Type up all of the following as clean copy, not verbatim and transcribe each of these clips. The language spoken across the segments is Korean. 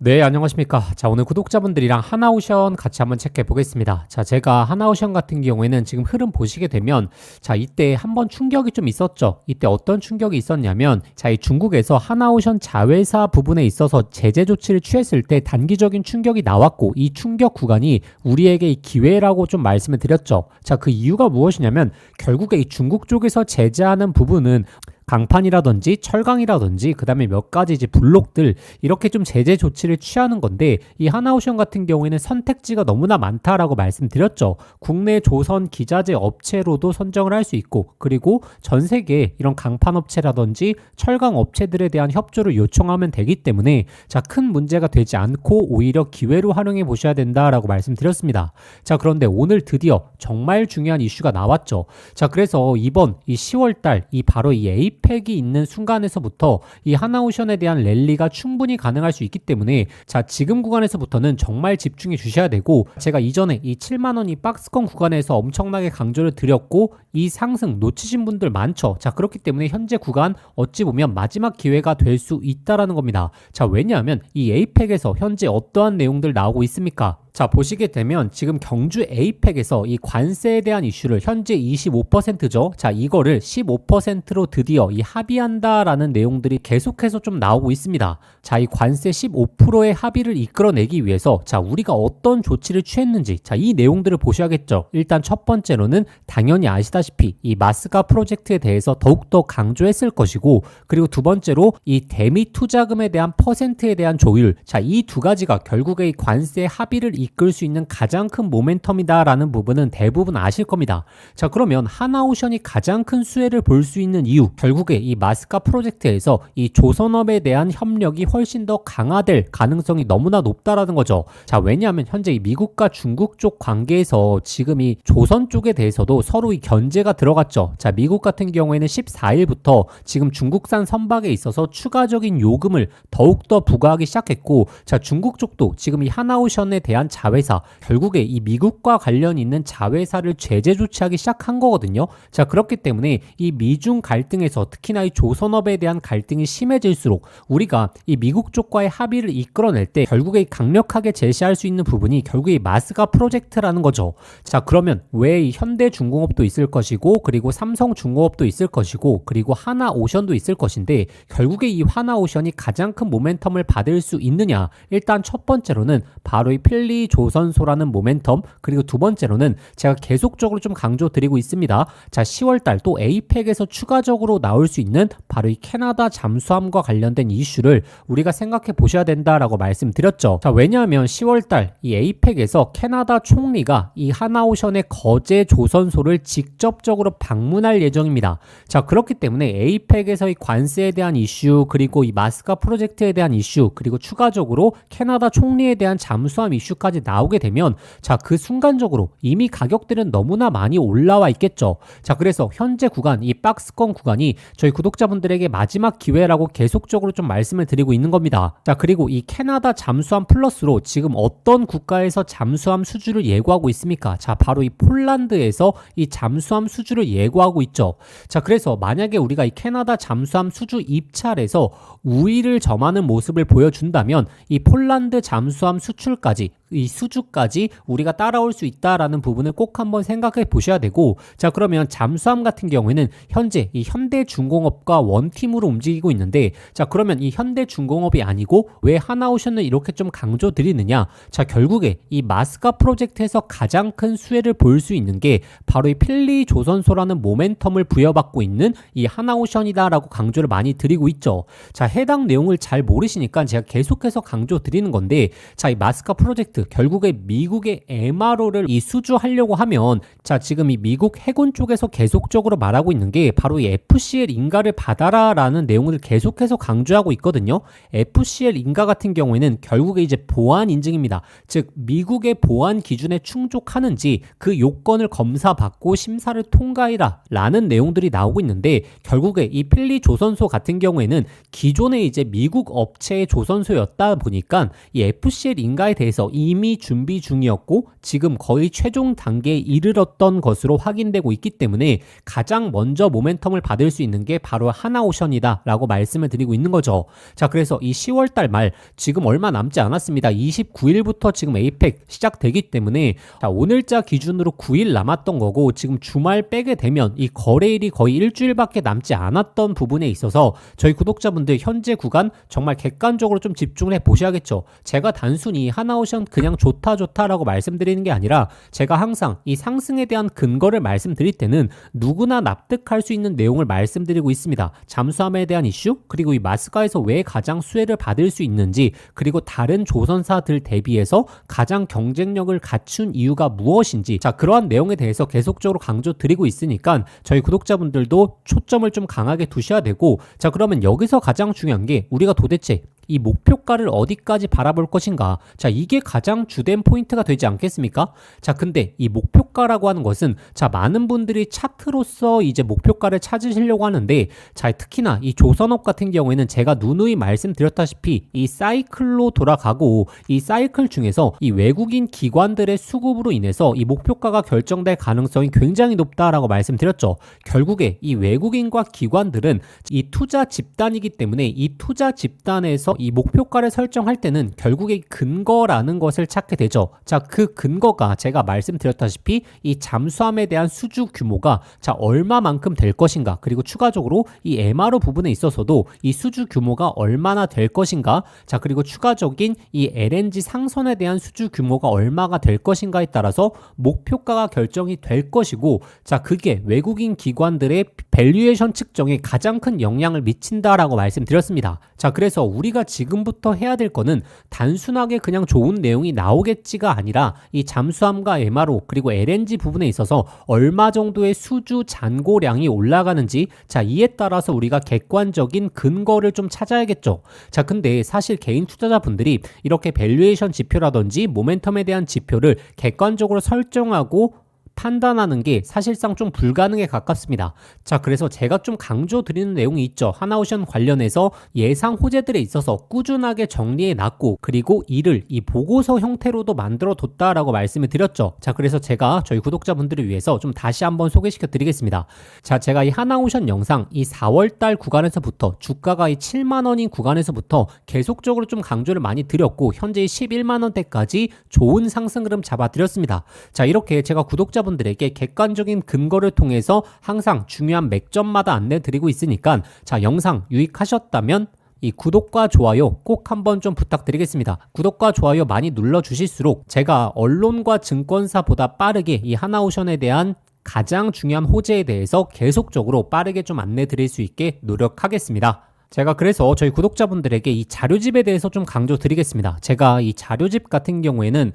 네, 안녕하십니까. 자, 오늘 구독자분들이랑 하나오션 같이 한번 체크해 보겠습니다. 자, 제가 하나오션 같은 경우에는 지금 흐름 보시게 되면, 자, 이때 한번 충격이 좀 있었죠. 이때 어떤 충격이 있었냐면, 자, 이 중국에서 하나오션 자회사 부분에 있어서 제재 조치를 취했을 때 단기적인 충격이 나왔고, 이 충격 구간이 우리에게 이 기회라고 좀 말씀을 드렸죠. 자, 그 이유가 무엇이냐면, 결국에 이 중국 쪽에서 제재하는 부분은 강판이라든지 철강이라든지 그다음에 몇 가지 이제 블록들 이렇게 좀 제재 조치를 취하는 건데, 이 하나오션 같은 경우에는 선택지가 너무나 많다라고 말씀드렸죠. 국내 조선 기자재 업체로도 선정을 할 수 있고, 그리고 전 세계 이런 강판 업체라든지 철강 업체들에 대한 협조를 요청하면 되기 때문에, 자, 큰 문제가 되지 않고 오히려 기회로 활용해 보셔야 된다라고 말씀드렸습니다. 자, 그런데 오늘 드디어 정말 중요한 이슈가 나왔죠. 자, 그래서 이번 이 10월 달 이 바로 이 에이펙이 있는 순간에서부터 이 하나오션에 대한 랠리가 충분히 가능할 수 있기 때문에, 자, 지금 구간에서부터는 정말 집중해 주셔야 되고, 제가 이전에 이 7만원 이 박스권 구간에서 엄청나게 강조를 드렸고, 이 상승 놓치신 분들 많죠. 자, 그렇기 때문에 현재 구간 어찌 보면 마지막 기회가 될 수 있다라는 겁니다. 자, 왜냐하면 이 에이펙에서 현재 어떠한 내용들 나오고 있습니까? 자, 보시게 되면 지금 경주 에이펙에서 이 관세에 대한 이슈를 현재 25%죠. 자, 이거를 15%로 드디어 이 합의한다라는 내용들이 계속해서 좀 나오고 있습니다. 자, 이 관세 15%의 합의를 이끌어내기 위해서, 자, 우리가 어떤 조치를 취했는지, 자, 이 내용들을 보셔야겠죠. 일단 첫 번째로는 당연히 아시다시피 이 마스가 프로젝트에 대해서 더욱더 강조했을 것이고, 그리고 두 번째로 이 대미 투자금에 대한 퍼센트에 대한 조율, 자, 이 두 가지가 결국에 이 관세 합의를 이끌 수 있는 가장 큰 모멘텀이다라는 부분은 대부분 아실 겁니다. 자, 그러면 하나오션이 가장 큰 수혜를 볼 수 있는 이유, 결국에 이 마스카 프로젝트에서 이 조선업에 대한 협력이 훨씬 더 강화될 가능성이 너무나 높다라는 거죠. 자, 왜냐하면 현재 이 미국과 중국 쪽 관계에서 지금 이 조선 쪽에 대해서도 서로 이 견제가 들어갔죠. 자, 미국 같은 경우에는 14일부터 지금 중국산 선박에 있어서 추가적인 요금을 더욱더 부과하기 시작했고, 자, 중국 쪽도 지금 이 하나오션에 대한 자회사, 결국에 이 미국과 관련 있는 자회사를 제재 조치하기 시작한 거거든요. 자, 그렇기 때문에 이 미중 갈등에서 특히나 이 조선업에 대한 갈등이 심해질수록 우리가 이 미국 쪽과의 합의를 이끌어낼 때 결국에 강력하게 제시할 수 있는 부분이 결국에 이 마스가 프로젝트라는 거죠. 자, 그러면 왜 이 현대중공업도 있을 것이고, 그리고 삼성중공업도 있을 것이고, 그리고 하나오션도 있을 것인데, 결국에 이 하나오션이 가장 큰 모멘텀을 받을 수 있느냐? 일단 첫 번째로는 바로 이 필리 조선소라는 모멘텀, 그리고 두 번째로는 제가 계속적으로 좀 강조드리고 있습니다. 자, 10월달 또 에이펙에서 추가적으로 나올 수 있는 바로 이 캐나다 잠수함과 관련된 이슈를 우리가 생각해 보셔야 된다라고 말씀드렸죠. 자, 왜냐하면 10월달 이 에이펙에서 캐나다 총리가 이 하나오션의 거제 조선소를 직접적으로 방문할 예정입니다. 자, 그렇기 때문에 에이펙에서 이 관세에 대한 이슈, 그리고 이 마스카 프로젝트에 대한 이슈, 그리고 추가적으로 캐나다 총리에 대한 잠수함 이슈까지 나오게 되면, 자, 그 순간적으로 이미 가격들은 너무나 많이 올라와 있겠죠. 자, 그래서 현재 구간, 이 박스권 구간이 저희 구독자분들에게 마지막 기회라고 계속적으로 좀 말씀을 드리고 있는 겁니다. 자, 그리고 이 캐나다 잠수함 플러스로 지금 어떤 국가에서 잠수함 수주를 예고하고 있습니까? 자, 바로 이 폴란드에서 이 잠수함 수주를 예고하고 있죠. 자, 그래서 만약에 우리가 이 캐나다 잠수함 수주 입찰에서 우위를 점하는 모습을 보여준다면, 이 폴란드 잠수함 수출까지, 이 수주까지 우리가 따라올 수 있다라는 부분을 꼭 한번 생각해 보셔야 되고, 자, 그러면 잠수함 같은 경우에는 현재 이 현대중공업과 원팀으로 움직이고 있는데, 자, 그러면 이 현대중공업이 아니고 왜 하나오션을 이렇게 좀 강조 드리느냐? 자, 결국에 이 마스카 프로젝트에서 가장 큰 수혜를 볼 수 있는 게 바로 이 필리 조선소라는 모멘텀을 부여받고 있는 이 하나오션이다라고 강조를 많이 드리고 있죠. 자, 해당 내용을 잘 모르시니까 제가 계속해서 강조 드리는 건데, 자, 이 마스카 프로젝트 결국에 미국의 MRO를 이 수주하려고 하면, 자, 지금 이 미국 해군 쪽에서 계속적으로 말하고 있는 게 바로 이 FCL 인가를 받아라 라는 내용을 계속해서 강조하고 있거든요. FCL 인가 같은 경우에는 결국에 이제 보안 인증입니다. 즉, 미국의 보안 기준에 충족하는지 그 요건을 검사받고 심사를 통과해라 라는 내용들이 나오고 있는데, 결국에 이 필리 조선소 같은 경우에는 기존에 이제 미국 업체의 조선소였다 보니까 이 FCL 인가에 대해서 이 이미 준비 중이었고 지금 거의 최종 단계에 이르렀던 것으로 확인되고 있기 때문에 가장 먼저 모멘텀을 받을 수 있는 게 바로 하나오션이다 라고 말씀을 드리고 있는 거죠. 자, 그래서 이 10월달 말 지금 얼마 남지 않았습니다. 29일부터 지금 에이펙 시작되기 때문에 자, 오늘자 기준으로 9일 남았던 거고 지금 주말 빼게 되면 이 거래일이 거의 일주일밖에 남지 않았던 부분에 있어서 저희 구독자분들 현재 구간 정말 객관적으로 좀 집중을 해보셔야겠죠. 제가 단순히 하나오션 그냥 좋다라고 말씀드리는 게 아니라 제가 항상 이 상승에 대한 근거를 말씀드릴 때는 누구나 납득할 수 있는 내용을 말씀드리고 있습니다. 잠수함에 대한 이슈, 그리고 이 마스가에서 왜 가장 수혜를 받을 수 있는지, 그리고 다른 조선사들 대비해서 가장 경쟁력을 갖춘 이유가 무엇인지, 자, 그러한 내용에 대해서 계속적으로 강조드리고 있으니까 저희 구독자분들도 초점을 좀 강하게 두셔야 되고, 자, 그러면 여기서 가장 중요한 게 우리가 도대체 이 목표가를 어디까지 바라볼 것인가? 자, 이게 가장 주된 포인트가 되지 않겠습니까? 자, 근데 이 목표가라고 하는 것은 자, 많은 분들이 차트로서 이제 목표가를 찾으시려고 하는데 자, 특히나 이 조선업 같은 경우에는 제가 누누이 말씀드렸다시피 이 사이클로 돌아가고 이 사이클 중에서 이 외국인 기관들의 수급으로 인해서 이 목표가가 결정될 가능성이 굉장히 높다라고 말씀드렸죠. 결국에 이 외국인과 기관들은 이 투자 집단이기 때문에 이 투자 집단에서 이 목표가를 설정할 때는 결국에 근거라는 것을 찾게 되죠. 자, 그 근거가 제가 말씀드렸다시피 이 잠수함에 대한 수주 규모가 자, 얼마만큼 될 것인가, 그리고 추가적으로 이 MRO 부분에 있어서도 이 수주 규모가 얼마나 될 것인가, 자, 그리고 추가적인 이 LNG 상선에 대한 수주 규모가 얼마가 될 것인가에 따라서 목표가가 결정이 될 것이고, 자, 그게 외국인 기관들의 밸류에이션 측정에 가장 큰 영향을 미친다라고 말씀드렸습니다. 자, 그래서 우리가 지금부터 해야 될 거는 단순하게 그냥 좋은 내용이 나오겠지가 아니라 이 잠수함과 MRO 그리고 LNG 부분에 있어서 얼마 정도의 수주 잔고량이 올라가는지, 자, 이에 따라서 우리가 객관적인 근거를 좀 찾아야겠죠. 자, 근데 사실 개인 투자자분들이 이렇게 밸류에이션 지표라든지 모멘텀에 대한 지표를 객관적으로 설정하고 판단하는 게 사실상 좀 불가능에 가깝습니다. 자, 그래서 제가 좀 강조드리는 내용이 있죠. 하나오션 관련해서 예상 호재들에 있어서 꾸준하게 정리해 놨고, 그리고 이를 이 보고서 형태로도 만들어 뒀다라고 말씀을 드렸죠. 자, 그래서 제가 저희 구독자분들을 위해서 좀 다시 한번 소개시켜 드리겠습니다. 자, 제가 이 하나오션 영상 이 4월달 구간에서부터 주가가 이 7만원인 구간에서부터 계속적으로 좀 강조를 많이 드렸고, 현재 11만원대까지 좋은 상승 흐름 잡아드렸습니다. 자, 이렇게 제가 구독자분들에게 객관적인 근거를 통해서 항상 중요한 맥점마다 안내드리고 있으니까 자, 영상 유익하셨다면 이 구독과 좋아요 꼭 한번 좀 부탁드리겠습니다. 구독과 좋아요 많이 눌러주실수록 제가 언론과 증권사보다 빠르게 이 하나오션에 대한 가장 중요한 호재에 대해서 계속적으로 빠르게 좀 안내드릴 수 있게 노력하겠습니다. 제가 그래서 저희 구독자분들에게 이 자료집에 대해서 좀 강조드리겠습니다. 제가 이 자료집 같은 경우에는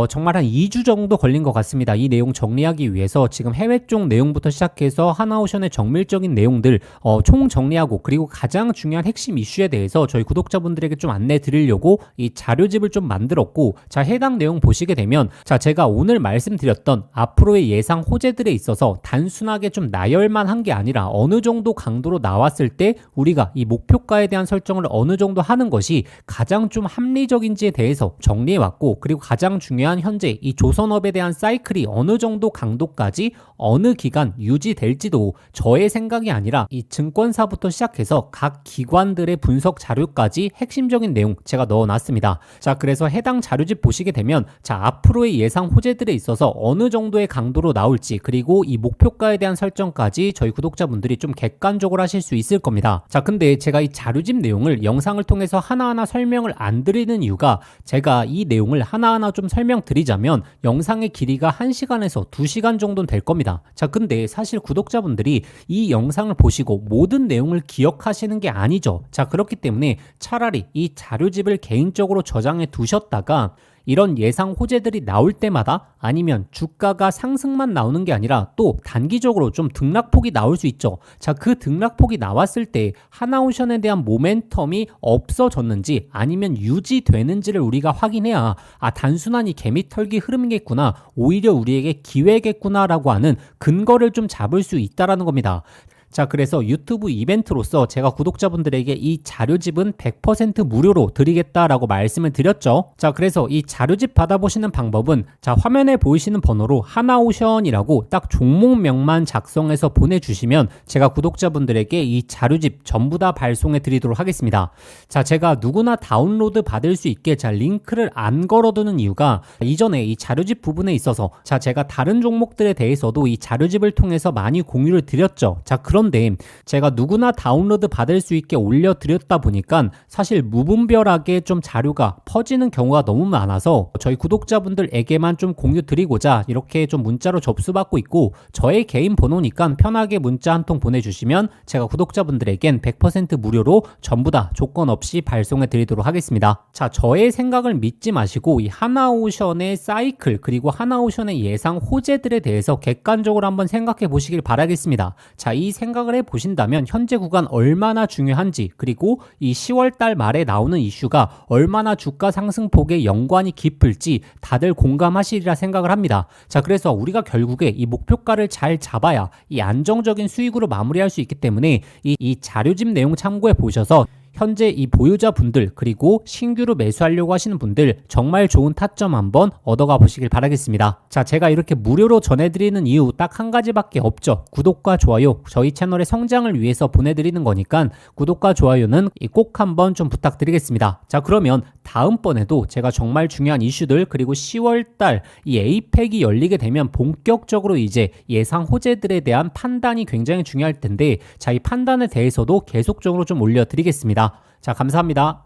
정말 한 2주 정도 걸린 것 같습니다. 이 내용 정리하기 위해서 지금 해외 쪽 내용부터 시작해서 하나오션의 정밀적인 내용들 총 정리하고, 그리고 가장 중요한 핵심 이슈에 대해서 저희 구독자분들에게 좀 안내 드리려고 이 자료집을 좀 만들었고, 자, 해당 내용 보시게 되면 자, 제가 오늘 말씀드렸던 앞으로의 예상 호재들에 있어서 단순하게 좀 나열만 한 게 아니라 어느 정도 강도로 나왔을 때 우리가 이 목표가에 대한 설정을 어느 정도 하는 것이 가장 좀 합리적인지에 대해서 정리해왔고, 그리고 가장 중요한 현재 이 조선업에 대한 사이클이 어느 정도 강도까지 어느 기간 유지될지도 저의 생각이 아니라 이 증권사부터 시작해서 각 기관들의 분석 자료까지 핵심적인 내용 제가 넣어놨습니다. 자, 그래서 해당 자료집 보시게 되면 자, 앞으로의 예상 호재들에 있어서 어느 정도의 강도로 나올지, 그리고 이 목표가에 대한 설정까지 저희 구독자분들이 좀 객관적으로 하실 수 있을 겁니다. 자, 근데 제가 이 자료집 내용을 영상을 통해서 하나하나 설명을 안 드리는 이유가, 제가 이 내용을 하나하나 좀 설명드리자면 영상의 길이가 1시간에서 2시간 정도는 될 겁니다. 자, 근데 사실 구독자분들이 이 영상을 보시고 모든 내용을 기억하시는 게 아니죠. 자, 그렇기 때문에 차라리 이 자료집을 개인적으로 저장해 두셨다가 이런 예상 호재들이 나올 때마다, 아니면 주가가 상승만 나오는 게 아니라 또 단기적으로 좀 등락폭이 나올 수 있죠. 자, 그 등락폭이 나왔을 때 하나오션에 대한 모멘텀이 없어졌는지 아니면 유지되는지를 우리가 확인해야 단순한 이 개미털기 흐름이겠구나, 오히려 우리에게 기회겠구나라고 하는 근거를 좀 잡을 수 있다라는 겁니다. 자, 그래서 유튜브 이벤트로서 제가 구독자분들에게 이 자료집은 100% 무료로 드리겠다라고 말씀을 드렸죠. 자, 그래서 이 자료집 받아보시는 방법은 자, 화면에 보이시는 번호로 하나오션이라고 딱 종목명만 작성해서 보내주시면 제가 구독자분들에게 이 자료집 전부 다 발송해 드리도록 하겠습니다. 자, 제가 누구나 다운로드 받을 수 있게 자, 링크를 안 걸어두는 이유가 이전에 이 자료집 부분에 있어서 자, 제가 다른 종목들에 대해서도 이 자료집을 통해서 많이 공유를 드렸죠. 자, 그런데 제가 누구나 다운로드 받을 수 있게 올려드렸다 보니까 사실 무분별하게 좀 자료가 퍼지는 경우가 너무 많아서 저희 구독자분들에게만 좀 공유 드리고자 이렇게 좀 문자로 접수받고 있고, 저의 개인 번호니까 편하게 문자 한 통 보내주시면 제가 구독자분들에겐 100% 무료로 전부 다 조건 없이 발송해 드리도록 하겠습니다. 자, 저의 생각을 믿지 마시고 이 하나오션의 사이클 그리고 하나오션의 예상 호재들에 대해서 객관적으로 한번 생각해 보시길 바라겠습니다. 자, 이 생각을 해 보신다면 현재 구간 얼마나 중요한지, 그리고 이 10월 달 말에 나오는 이슈가 얼마나 주가 상승폭에 연관이 깊을지 다들 공감하시리라 생각을 합니다. 자, 그래서 우리가 결국에 이 목표가를 잘 잡아야 이 안정적인 수익으로 마무리할 수 있기 때문에 이 자료집 내용 참고해 보셔서 현재 이 보유자분들 그리고 신규로 매수하려고 하시는 분들 정말 좋은 타점 한번 얻어가 보시길 바라겠습니다. 자, 제가 이렇게 무료로 전해드리는 이유 딱 한 가지밖에 없죠. 구독과 좋아요, 저희 채널의 성장을 위해서 보내드리는 거니까 구독과 좋아요는 꼭 한번 좀 부탁드리겠습니다. 자, 그러면 다음번에도 제가 정말 중요한 이슈들 그리고 10월달 이 에이펙이 열리게 되면 본격적으로 이제 예상 호재들에 대한 판단이 굉장히 중요할 텐데 자, 이 판단에 대해서도 계속적으로 좀 올려드리겠습니다. 자, 감사합니다.